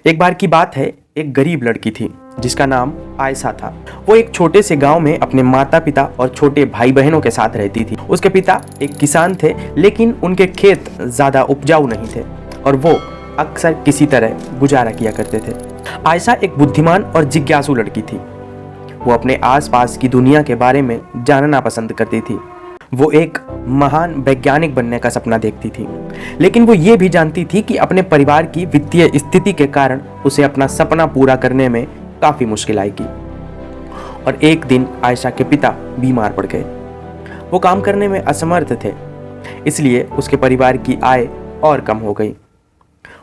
एक बार की बात है, एक गरीब लड़की थी जिसका नाम आयशा था। वो एक छोटे से गांव में अपने माता पिता और छोटे भाई बहनों के साथ रहती थी। उसके पिता एक किसान थे, लेकिन उनके खेत ज़्यादा उपजाऊ नहीं थे और वो अक्सर किसी तरह गुजारा किया करते थे। आयशा एक बुद्धिमान और जिज्ञासु लड़की थी। वो अपने आसपास की दुनिया के बारे में जानना पसंद करती थी। वो एक महान वैज्ञानिक बनने का सपना देखती थी, लेकिन वो ये भी जानती थी कि अपने परिवार की वित्तीय स्थिति के कारण उसे अपना सपना पूरा करने में काफ़ी मुश्किल आएगी। और एक दिन आयशा के पिता बीमार पड़ गए। वो काम करने में असमर्थ थे, इसलिए उसके परिवार की आय और कम हो गई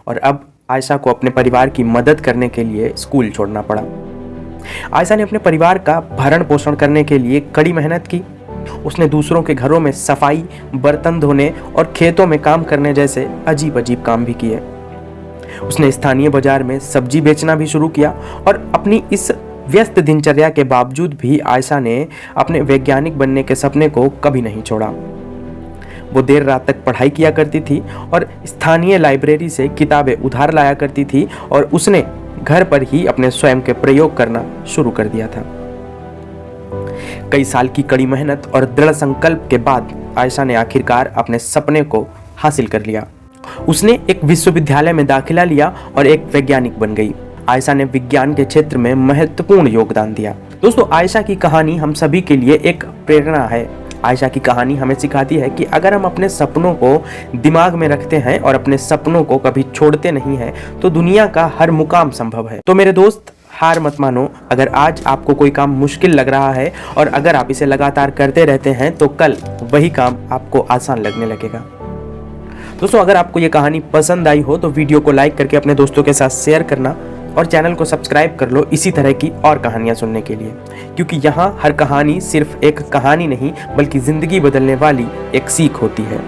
और अब आयशा को अपने परिवार की मदद करने के लिए स्कूल छोड़ना पड़ा। आयशा ने अपने परिवार का भरण पोषण करने के लिए कड़ी मेहनत की। उसने दूसरों के घरों में सफाई, बर्तन धोने और खेतों में काम करने जैसे अजीब अजीब काम भी किए। उसने स्थानीय बाजार में सब्जी बेचना भी शुरू किया और अपनी इस व्यस्त दिनचर्या के बावजूद भी आयशा ने अपने वैज्ञानिक बनने के सपने को कभी नहीं छोड़ा। वो देर रात तक पढ़ाई किया करती थी और स्थानीय लाइब्रेरी से किताबें उधार लाया करती थी और उसने घर पर ही अपने स्वयं के प्रयोग करना शुरू कर दिया था। कई साल की कड़ी मेहनत और दृढ़ संकल्प के बाद आयशा ने आखिरकार अपने सपने को हासिल कर लिया। उसने एक विश्वविद्यालय में दाखिला लिया और एक वैज्ञानिक बन गई। आयशा ने विज्ञान के क्षेत्र में महत्वपूर्ण योगदान दिया। दोस्तों, आयशा की कहानी हम सभी के लिए एक प्रेरणा है। आयशा की कहानी हमें सिखाती है कि अगर हम अपने सपनों को दिमाग में रखते हैं और अपने सपनों को कभी छोड़ते नहीं हैं, तो दुनिया का हर मुकाम संभव है। तो मेरे दोस्त, हार मत मानो। अगर आज आपको कोई काम मुश्किल लग रहा है और अगर आप इसे लगातार करते रहते हैं, तो कल वही काम आपको आसान लगने लगेगा। दोस्तों, अगर आपको ये कहानी पसंद आई हो तो वीडियो को लाइक करके अपने दोस्तों के साथ शेयर करना और चैनल को सब्सक्राइब कर लो इसी तरह की और कहानियां सुनने के लिए, क्योंकि यहाँ हर कहानी सिर्फ एक कहानी नहीं बल्कि ज़िंदगी बदलने वाली एक सीख होती है।